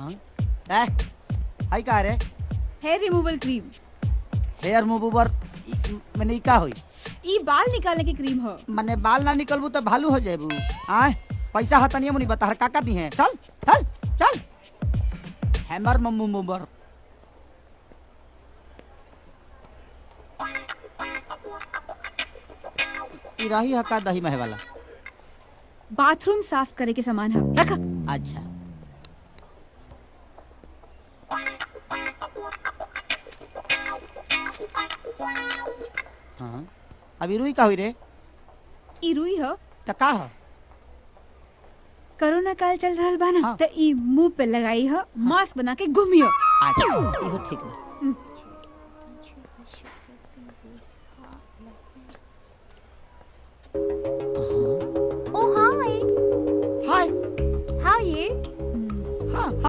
हाँ ए हाई का रे hair removal cream. Hair remover माने का होई? ई बाल निकालने की क्रीम हो। माने बाल ना निकलबू तो भालू हो जाबू। आए पैसा हतनिए मुनी बता काका दी है। चल चल चल हैमर मम्मू मुबर ई रही हका दही महे वाला। बाथरूम साफ करे के सामान है, रखा। अच्छा हाँ अभी रुई का हुई रे? ई रुई हो त का हो? कोरोना काल चल रहल बा ना, हाँ। त ई मुंह पे लगाई हो, मास्क बना के घूमियो। अच्छा इहो ठीक बा।